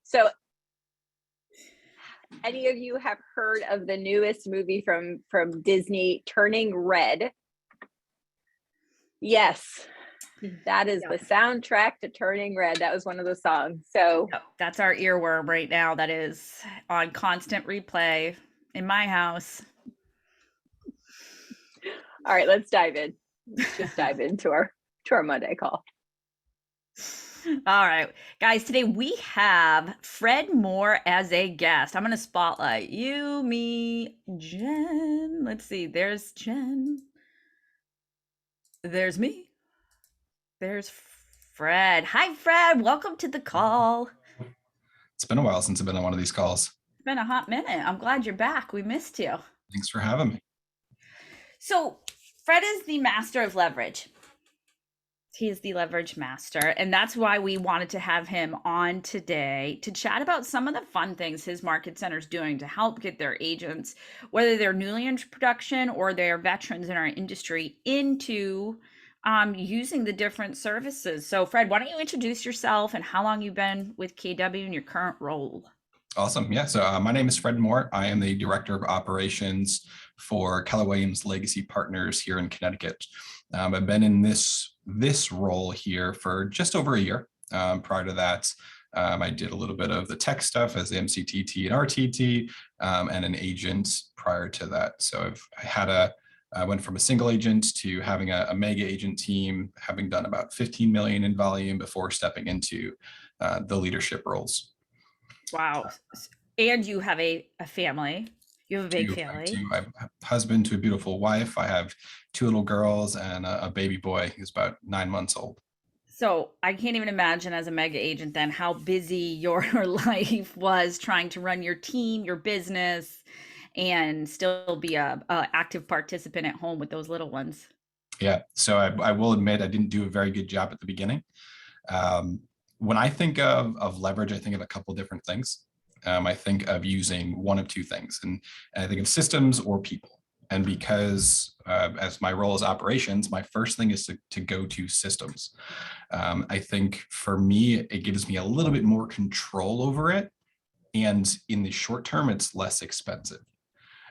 So any of you have heard of the newest movie from Disney, Turning Red? Yes, that is the soundtrack to Turning Red. That was one of the songs. So Yep, that's our earworm right now. That is on constant replay in my house. all right, let's dive in. Let's just dive into our Monday call. All right, guys, today we have Fred Moore as a guest. I'm going to spotlight you, me, Jen. Let's see. There's Jen. There's me. There's Fred. Hi, Fred. Welcome to the call. It's been a while since I've been on one of these calls. It's been a hot minute. I'm glad you're back. We missed you. Thanks for having me. So, Fred is the master of leverage. He's the leverage master, and that's why we wanted to have him on today to chat about some of the fun things his market center is doing to help get their agents, whether they're newly in production or they're veterans in our industry, into using the different services. So, Fred, why don't you introduce yourself and how long you've been with KW in your current role? Awesome. Yeah. So my name is Fred Moore. I am the Director of Operations for Keller Williams Legacy Partners here in Connecticut. I've been in this role here for just over a year. Prior to that, I did a little bit of the tech stuff as the MCTT and RTT, and an agent prior to that. So I went from a single agent to having a mega agent team, having done about 15 million in volume before stepping into the leadership roles. Wow. And you have a family. You have a big family. I have a husband to a beautiful wife. I have 2 little girls and a baby boy who's about 9 months old. So I can't even imagine as a mega agent then how busy your life was trying to run your team, your business, and still be a active participant at home with those little ones. Yeah. So I will admit I didn't do a very good job at the beginning. When I think of leverage, I think of a couple of different things. I think of using one of two things, and I think of systems or people. And because as my role is operations, my first thing is to go to systems. I think for me, it gives me a little bit more control over it. And in the short term, it's less expensive.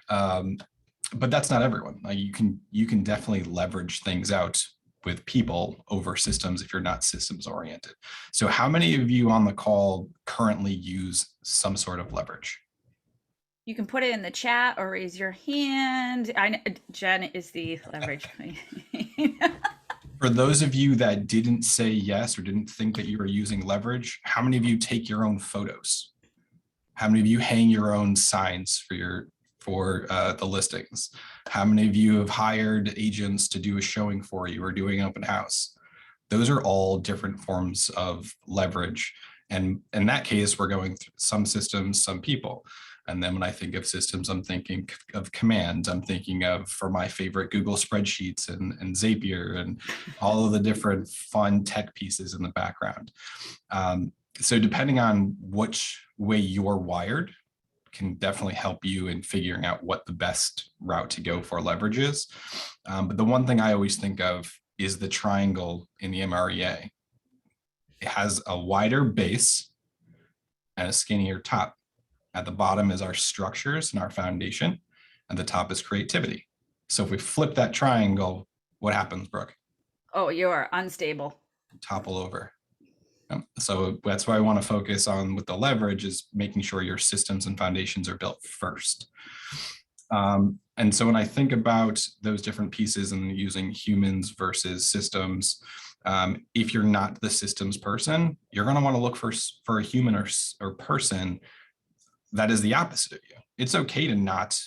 But that's not everyone. You can definitely leverage things out with people over systems if you're not systems oriented. So how many of you on the call currently use some sort of leverage? You can put it in the chat or raise your hand. I know Jen is the leverage. For those of you that didn't say yes or didn't think that you were using leverage, how many of you take your own photos? How many of you hang your own signs for the listings? How many of you have hired agents to do a showing for you or doing an open house? Those are all different forms of leverage. And in that case, we're going through some systems, some people. And then when I think of systems, I'm thinking of commands. I'm thinking of, for my favorite, Google spreadsheets and Zapier and all of the different fun tech pieces in the background. So depending on which way you're wired, can definitely help you in figuring out what the best route to go for leverage is. But the one thing I always think of is the triangle in the MREA. It has a wider base and a skinnier top. At the bottom is our structures and our foundation, and the top is creativity. So if we flip that triangle, what happens, Brooke? Oh, you are unstable. Topple over. So that's why I want to focus on with the leverage is making sure your systems and foundations are built first. And so when I think about those different pieces and using humans versus systems, if you're not the systems person, you're going to want to look for a human or person that is the opposite of you. It's okay to not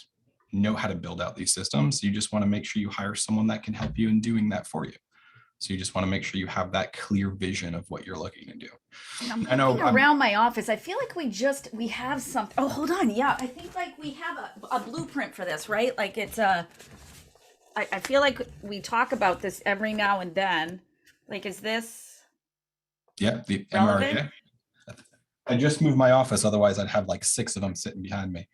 know how to build out these systems. You just want to make sure you hire someone that can help you in doing that for you. So you just want to make sure you have that clear vision of what you're looking to do. I'm looking around my office. I feel like we have something. Oh, hold on. Yeah, I think like we have a blueprint for this, right? Like it's I feel like we talk about this every now and then. Like, is this? Yeah, the relevant? MRA. I just moved my office. Otherwise, I'd have like 6 of them sitting behind me.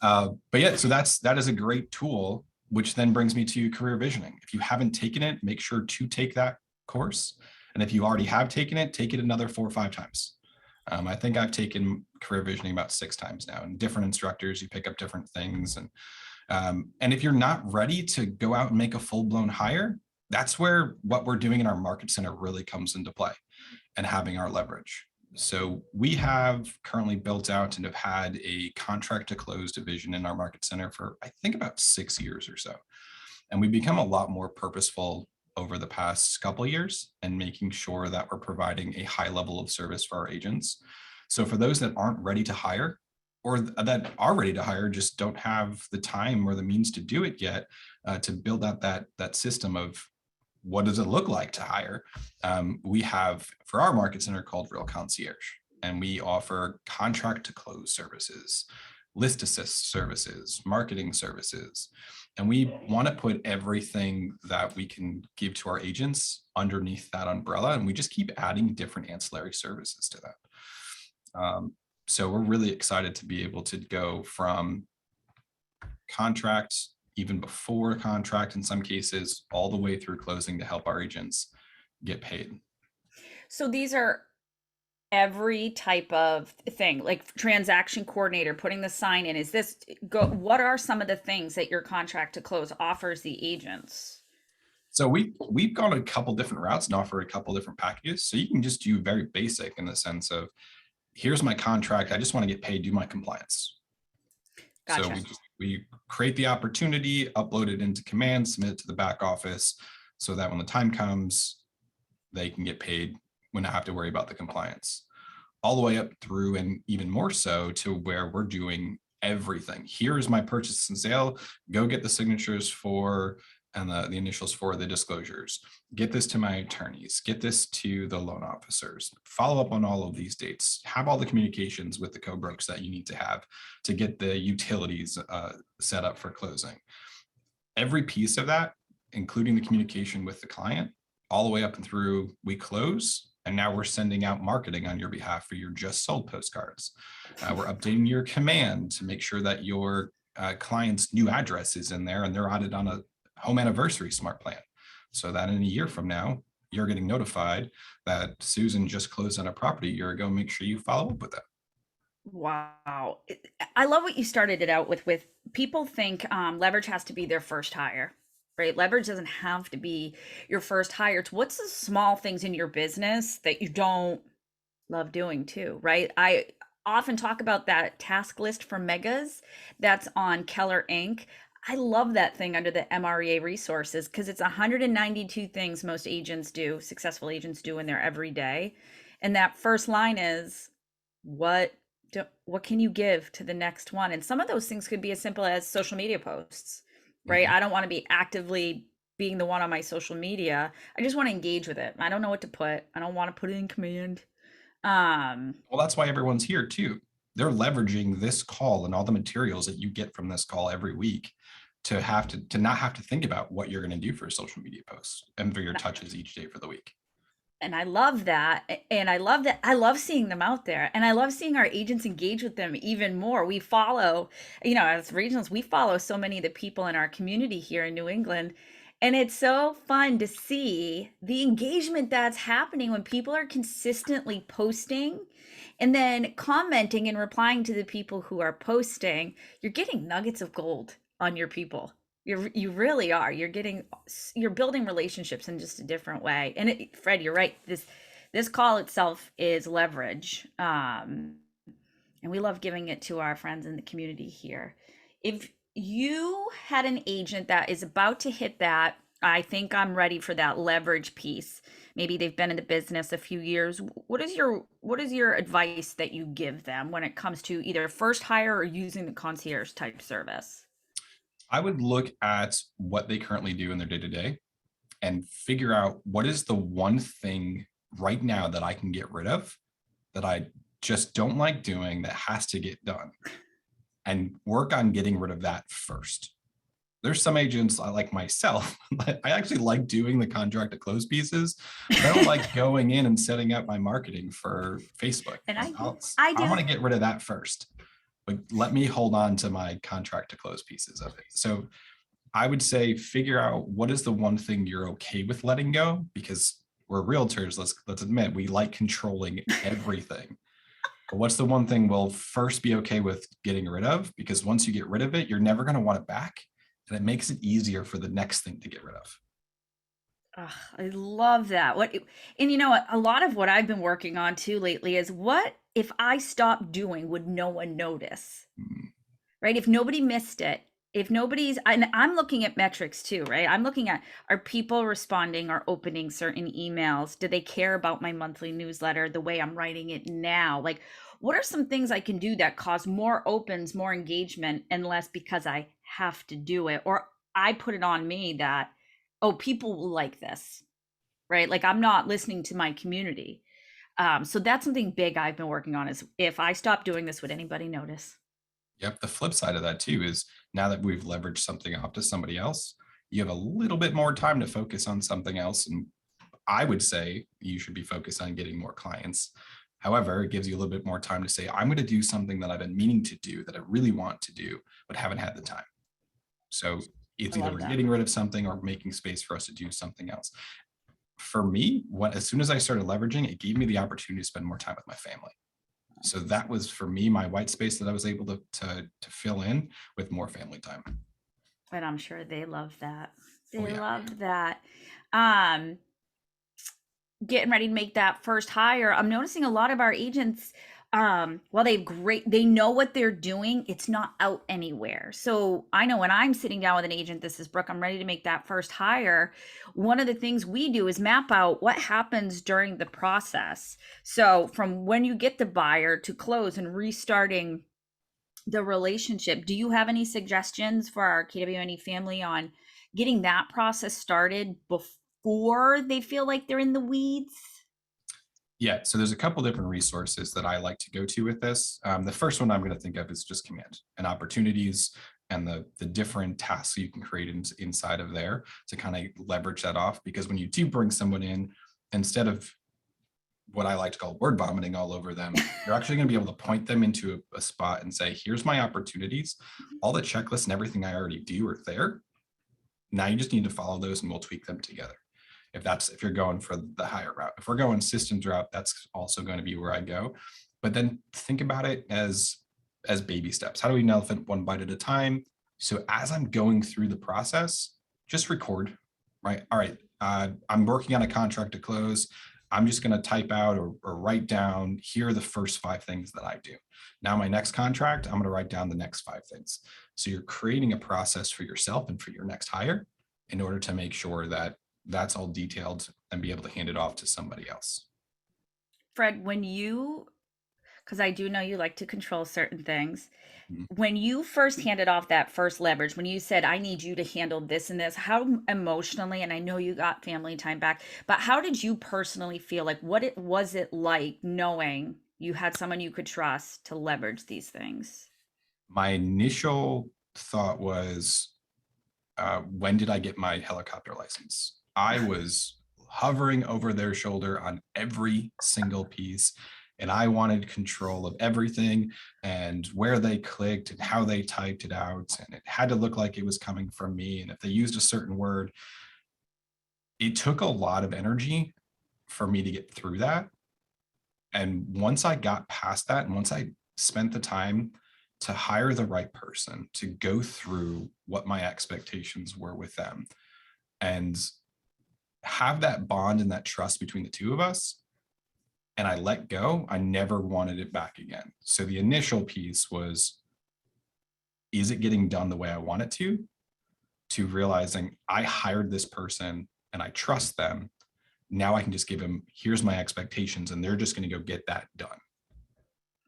But yeah, so that is a great tool, which then brings me to career visioning. If you haven't taken it, make sure to take that course. And if you already have taken it, take it another 4 or 5 times. I think I've taken career visioning about 6 times now, and different instructors, you pick up different things. And if you're not ready to go out and make a full-blown hire, that's where what we're doing in our market center really comes into play, and having our leverage. So we have currently built out and have had a contract to close division in our market center for, I think, about 6 years or so. And we've become a lot more purposeful over the past couple of years, and making sure that we're providing a high level of service for our agents. So for those that aren't ready to hire, or that are ready to hire, just don't have the time or the means to do it yet, to build out that system of what does it look like to hire. We have, for our market center, called Real Concierge, and we offer contract to close services, list assist services, marketing services. And we want to put everything that we can give to our agents underneath that umbrella. And we just keep adding different ancillary services to that. So we're really excited to be able to go from contracts, even before contract in some cases, all the way through closing to help our agents get paid. So these are every type of thing, like transaction coordinator, putting the sign in. Is this what are some of the things that your contract to close offers the agents? So we've gone a couple different routes and offer a couple different packages. So you can just do very basic in the sense of, here's my contract, I just want to get paid, do my compliance. Gotcha. So we create the opportunity, upload it into command, submit it to the back office, so that when the time comes, they can get paid when I have to worry about the compliance. All the way up through, and even more so, to where we're doing everything. Here's my purchase and sale, go get the signatures for, and the initials for the disclosures. Get this to my attorneys, get this to the loan officers, follow up on all of these dates, have all the communications with the co-brokes that you need to have to get the utilities set up for closing. Every piece of that, including the communication with the client, all the way up and through we close. And now we're sending out marketing on your behalf for your just sold postcards. We're updating your command to make sure that your client's new address is in there and they're added on a home anniversary smart plan, so that in a year from now, you're getting notified that Susan just closed on a property a year ago. Make sure you follow up with that. Wow. I love what you started it out with people think leverage has to be their first hire, right? Leverage doesn't have to be your first hire. It's what's the small things in your business that you don't love doing too, right? I often talk about that task list for megas that's on Keller Inc. I love that thing under the MREA resources, because it's 192 things most agents do, successful agents do in their everyday. And that first line is, what can you give to the next one? And some of those things could be as simple as social media posts, right? Mm-hmm. I don't want to be actively being the one on my social media. I just want to engage with it. I don't know what to put. I don't want to put it in command. Well, that's why everyone's here too. They're leveraging this call and all the materials that you get from this call every week to not have to think about what you're going to do for social media posts and for your touches each day for the week. And I love that. And I love that. I love seeing them out there. And I love seeing our agents engage with them even more. We follow, as regionals, we follow so many of the people in our community here in New England. And it's so fun to see the engagement that's happening when people are consistently posting and then commenting and replying to the people who are posting. You're getting nuggets of gold on your people. You really are. You're building relationships in just a different way. And Fred, you're right. This call itself is leverage. And we love giving it to our friends in the community here. If you had an agent that is about to hit that, I think I'm ready for that leverage piece. Maybe they've been in the business a few years. What is your advice that you give them when it comes to either first hire or using the concierge type service? I would look at what they currently do in their day-to-day and figure out what is the one thing right now that I can get rid of, that I just don't like doing, that has to get done, and work on getting rid of that first. There's some agents, like myself, I actually like doing the contract to close pieces, but I don't like going in and setting up my marketing for Facebook. And I want to get rid of that first, but let me hold on to my contract to close pieces of it. So I would say figure out what is the one thing you're okay with letting go, because we're realtors. Let's admit we like controlling everything. But what's the one thing we'll first be okay with getting rid of? Because once you get rid of it, you're never going to want it back. And it makes it easier for the next thing to get rid of. Ugh, I love that. And you know what? A lot of what I've been working on too lately is what if I stopped doing, would no one notice? Mm, Right? If nobody missed it, if nobody's, and I'm looking at metrics too, right? I'm looking at, are people responding or opening certain emails? Do they care about my monthly newsletter the way I'm writing it now? Like, what are some things I can do that cause more opens, more engagement, and less because I have to do it? Or I put it on me that, oh, people will like this, right? Like I'm not listening to my community. So that's something big I've been working on is if I stop doing this, would anybody notice? Yep. The flip side of that too is now that we've leveraged something off to somebody else, you have a little bit more time to focus on something else. And I would say you should be focused on getting more clients. However, it gives you a little bit more time to say, I'm going to do something that I've been meaning to do that I really want to do, but haven't had the time. So it's I either love we're that. getting rid of something or making space for us to do something else. For me, as soon as I started leveraging, it gave me the opportunity to spend more time with my family. So that was for me, my white space that I was able to fill in with more family time. And I'm sure they love that. Oh, They yeah. love that. Um, Getting ready to make that first hire. I'm noticing a lot of our agents, while they know what they're doing, it's not out anywhere. So I know when I'm sitting down with an agent, this is Brooke, I'm ready to make that first hire. One of the things we do is map out what happens during the process. So from when you get the buyer to close and restarting the relationship. Do you have any suggestions for our KWNE family on getting that process started before they feel like they're in the weeds? Yeah, so there's a couple different resources that I like to go to with this. The first one I'm going to think of is just command and opportunities and the different tasks you can create inside of there to kind of leverage that off. Because when you do bring someone in, instead of what I like to call word vomiting all over them, you're actually going to be able to point them into a spot and say, here's my opportunities. All the checklists and everything I already do are there. Now you just need to follow those and we'll tweak them together. If you're going for the higher route. If we're going systems route, that's also going to be where I go. But then think about it as baby steps. How do we eat an elephant one bite at a time? So as I'm going through the process, just record, right? All right, I'm working on a contract to close. I'm just going to type out or write down, here are the first 5 things that I do. Now my next contract, I'm going to write down the next 5 things. So you're creating a process for yourself and for your next hire in order to make sure that that's all detailed and be able to hand it off to somebody else. Fred, because I do know you like to control certain things. Mhm. When you first handed off that first leverage, when you said, I need you to handle this and this, how emotionally, and I know you got family time back, but how did you personally feel? Like, was it like knowing you had someone you could trust to leverage these things? My initial thought was, when did I get my helicopter license? I was hovering over their shoulder on every single piece, and I wanted control of everything and where they clicked and how they typed it out. And it had to look like it was coming from me. And if they used a certain word, it took a lot of energy for me to get through that. And once I got past that, and once I spent the time to hire the right person, to go through what my expectations were with them and have that bond and that trust between the two of us, and I let go, I never wanted it back again. So the initial piece was, is it getting done the way I want it to realizing I hired this person and I trust them. Now I can just give them, here's my expectations, and they're just going to go get that done.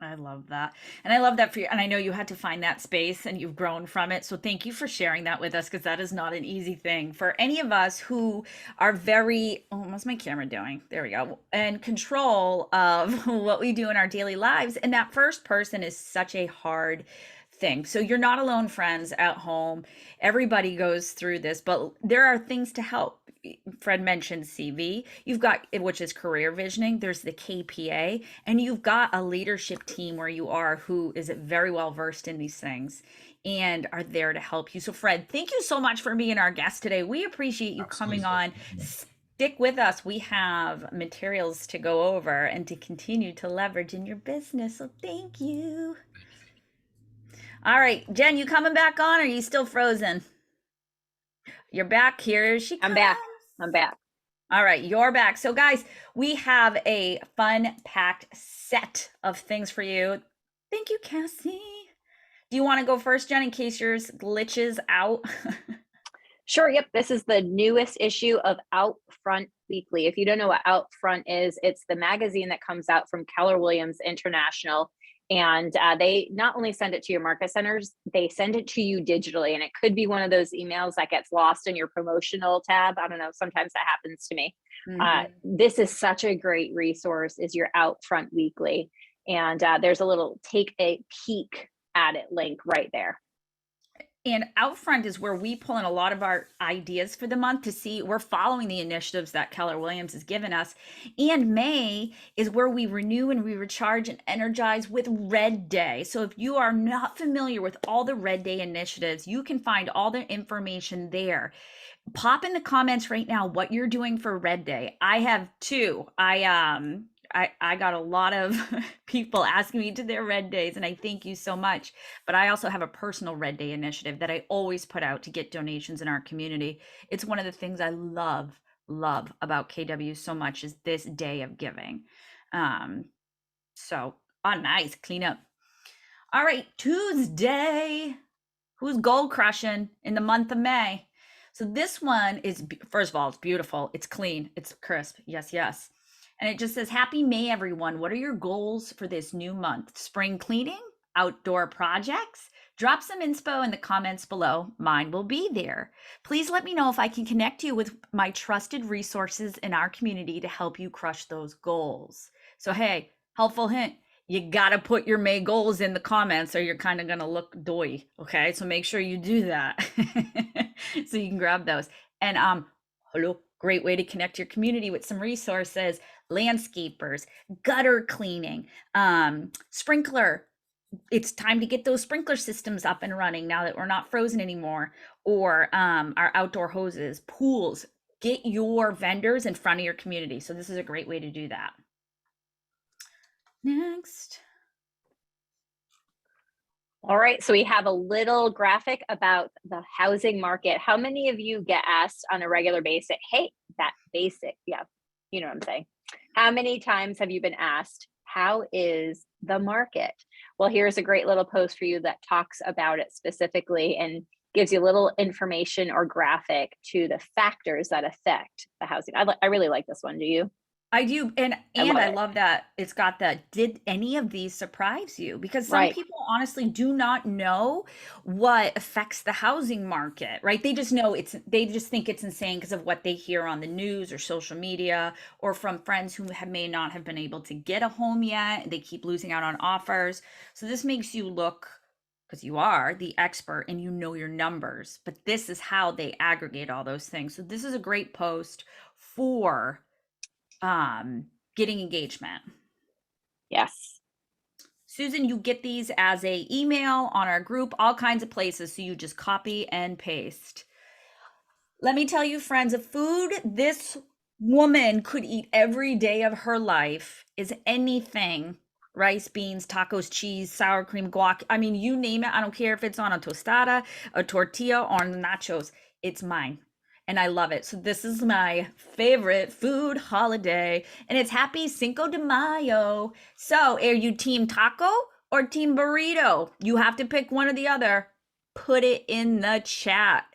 I love that. And I love that for you. And I know you had to find that space and you've grown from it. So thank you for sharing that with us, because that is not an easy thing for any of us who are very, oh, what's my camera doing? There we go. And control of what we do in our daily lives. And that first person is such a hard thing. So you're not alone, friends at home. Everybody goes through this, but there are things to help. Fred mentioned CV. You've got, which is career visioning. There's the KPA, and you've got a leadership team where you are who is very well versed in these things and are there to help you. So Fred, thank you so much for being our guest today. We appreciate you coming on, stick with us. We have materials to go over and to continue to leverage in your business. So thank you. All right, Jen, you coming back on or are you still frozen? You're back. Here she comes. I'm back. All right, you're back. So guys, we have a fun-packed set of things for you. Thank you, Cassie. Do you want to go first, Jen, in case yours glitches out? Sure. Yep. This is the newest issue of Outfront Weekly. If you don't know what Outfront is, it's the magazine that comes out from Keller Williams International. And they not only send it to your market centers, they send it to you digitally. And it could be one of those emails that gets lost in your promotional tab. I don't know. Sometimes that happens to me. This is such a great resource, is your Outfront Weekly. And there's a little take a peek at it link right there. And Outfront is where we pull in a lot of our ideas for the month to see we're following the initiatives that Keller Williams has given us. And May is where we renew and we recharge and energize with Red Day. So if you are not familiar with all the Red Day initiatives, you can find all the information there. Pop in the comments right now what you're doing for Red Day. I have two. I got a lot of people asking me to their Red Days, and I thank you so much. But I also have a personal Red Day initiative that I always put out to get donations in our community. It's one of the things I love about KW so much, is this day of giving. So, nice cleanup. All right, Tuesday. Who's goal crushing in the month of May? So this one is, first of all, it's beautiful. It's clean. It's crisp. Yes, yes. And it just says, Happy May, everyone. What are your goals for this new month? Spring cleaning? Outdoor projects? Drop some inspo in the comments below. Mine will be there. Please let me know if I can connect you with my trusted resources in our community to help you crush those goals. So, hey, helpful hint. You got to put your May goals in the comments or you're kind of going to look doy. Okay. So make sure you do that so you can grab those. And, hello, great way to connect your community with some resources, landscapers, gutter cleaning, sprinkler. It's time to get those sprinkler systems up and running now that we're not frozen anymore, or our outdoor hoses, pools. Get your vendors in front of your community. So this is a great way to do that. Next. All right, so we have a little graphic about the housing market. How many of you get asked on a regular basis, hey, that basic, yeah, you know what I'm saying. How many times have you been asked, how is the market? Well, here's a great little post for you that talks about it specifically and gives you a little information or graphic to the factors that affect the housing. I really like this one, do you? I do. And I love that it's got that. Did any of these surprise you? Because some people honestly do not know what affects the housing market, right? They just know they just think it's insane because of what they hear on the news or social media or from friends who may not have been able to get a home yet. They keep losing out on offers. So this makes you look, because you are the expert and you know your numbers, but this is how they aggregate all those things. So this is a great post for getting engagement. Yes. Susan, you get these as a email on our group, all kinds of places. So you just copy and paste. Let me tell you, friends, a food this woman could eat every day of her life is anything. Rice, beans, tacos, cheese, sour cream, guac. I mean, you name it. I don't care if it's on a tostada, a tortilla, or nachos. It's mine. And I love it. So this is my favorite food holiday. And it's happy Cinco de Mayo. So are you team taco or team burrito? You have to pick one or the other. Put it in the chat.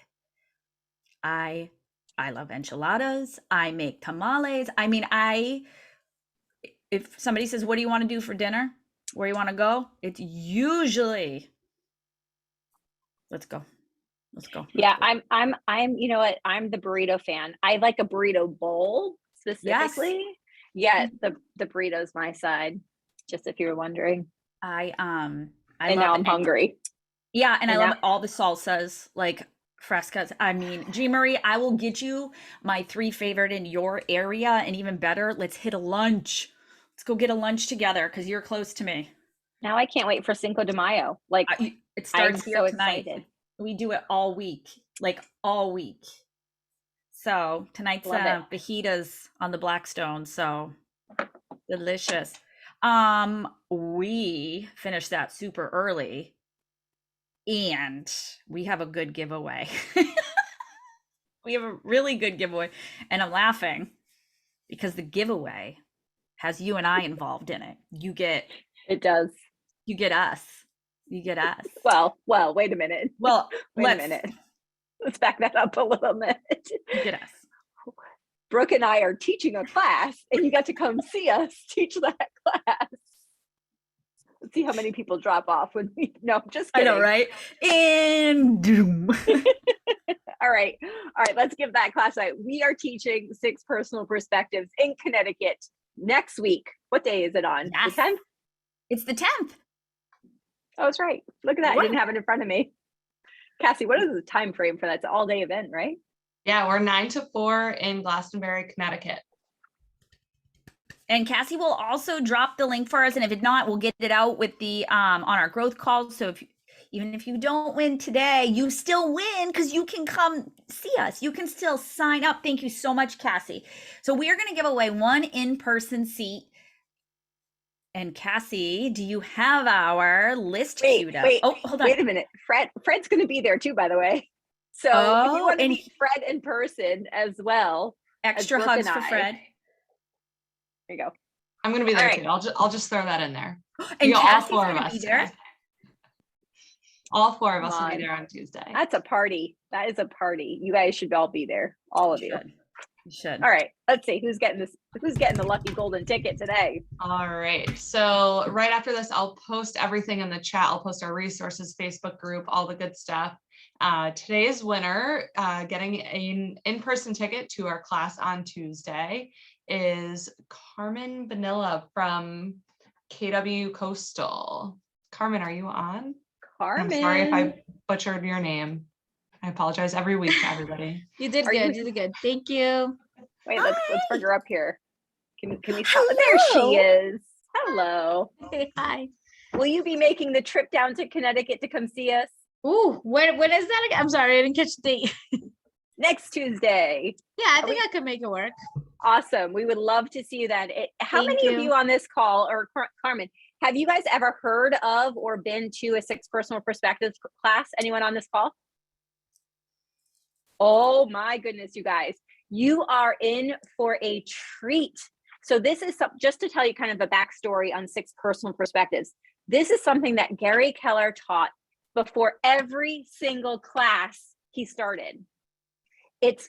I love enchiladas. I make tamales. I mean, if somebody says, what do you want to do for dinner? Where you want to go? It's usually, let's go. Yeah, I'm, you know what? I'm the burrito fan. I like a burrito bowl specifically. Yes. Yeah, the burrito's my side, just if you were wondering. I and love now I'm hungry. Yeah, and I love all the salsas, like frescas. I mean, G. Marie, I will get you my 3 favorite in your area, and even better, let's hit a lunch. Let's go get a lunch together because you're close to me. Now I can't wait for Cinco de Mayo. Like, it starts I'm here so tonight. excited. We do it all week, like all week. So tonight's Love it. fajitas on the Blackstone. So delicious. We finished that super early, and we have a good giveaway. We have a really good giveaway, and I'm laughing because the giveaway has you and I involved in it. It does. You get us. You get us. Well, wait a minute. Well, Wait a minute. Let's back that up a little bit. You get us. Brooke and I are teaching a class, and you got to come see us teach that class. Let's see how many people drop off when we. No, just I kidding. know, right? And doom. All right. Let's give that class out. We are teaching 6 personal perspectives in Connecticut next week. What day is it on? Yes. The 10th? It's the 10th. Oh, that's right. Look at that. Wow. I didn't have it in front of me. Cassie, what is the time frame for that? It's an all-day event, right? Yeah, we're 9 to 4 in Glastonbury, Connecticut. And Cassie will also drop the link for us, and if it's not, we'll get it out with the on our growth calls. So even if you don't win today, you still win because you can come see us. You can still sign up. Thank you so much, Cassie. So we are going to give away 1 in-person seat. And Cassie, do you have our list queued up? Oh, hold on. Wait a minute. Fred's going to be there too, by the way. So if you want to meet Fred in person as well. Extra hugs for Fred. There you go. I'm going to be there too. I'll just throw that in there. And Cassie's all 4 of us be there. All 4 of us will be there on Tuesday. That's a party. That is a party. You guys should all be there. All of you. You should. All right. Let's see who's getting the lucky golden ticket today. All right. So right after this, I'll post everything in the chat. I'll post our resources, Facebook group, all the good stuff. Today's winner, getting an in-person ticket to our class on Tuesday, is Carmen Vanilla from KW Coastal. Carmen, are you on? Carmen. I'm sorry if I butchered your name. I apologize every week to everybody. You did good. You did good. Thank you. Wait, let's bring her up here. Can we stop? There she is. Hello. Hi. Will you be making the trip down to Connecticut to come see us? Ooh, when is that again? I'm sorry, I didn't catch the date. Next Tuesday. Yeah, I think I could make it work. Awesome. We would love to see you then. How Thank many of you. you on this call, or Carmen, have you guys ever heard of or been to a 6 personal perspectives class? Anyone on this call? Oh my goodness, you guys. You are in for a treat. So this is just to tell you kind of a backstory on 6 personal perspectives. This is something that Gary Keller taught before every single class he started. It's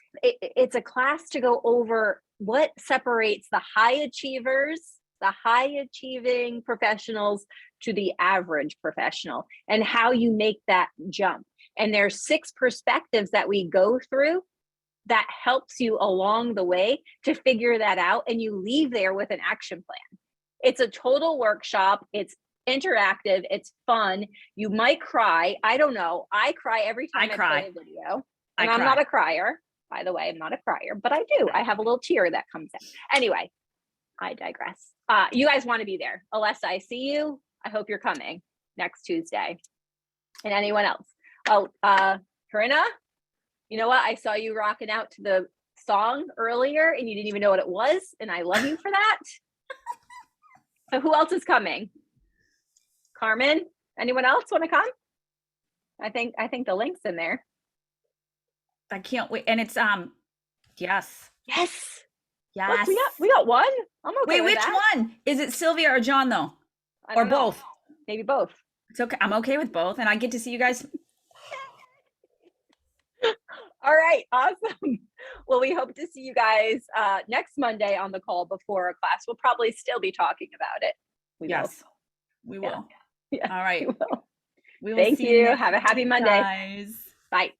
a class to go over what separates the high achievers, the high achieving professionals to the average professional, and how you make that jump. And there's 6 perspectives that we go through that helps you along the way to figure that out, and you leave there with an action plan. It's a total workshop. It's interactive. It's fun. You might cry. I don't know. I cry every time I play a video. And I'm not a crier, by the way. I'm not a crier, but I do. I have a little tear that comes out. Anyway, I digress. You guys want to be there. Alessa, I see you. I hope you're coming next Tuesday. And anyone else? Oh, Corinna, you know what? I saw you rocking out to the song earlier and you didn't even know what it was. And I love you for that. So who else is coming? Carmen, anyone else want to come? I think the link's in there. I can't wait. And it's yes. Yes. Yes. Look, we got one. I'm okay. Wait, with which that. one? Is it Sylvia or John though? I Or don't know. both? Maybe both. It's okay. I'm okay with both. And I get to see you guys. All right, awesome. Well, we hope to see you guys next Monday on the call before a class. We'll probably still be talking about it. Yes, we will. Yeah. All right. We will. We will Thank see you. next Have a happy week, Monday. guys. Bye.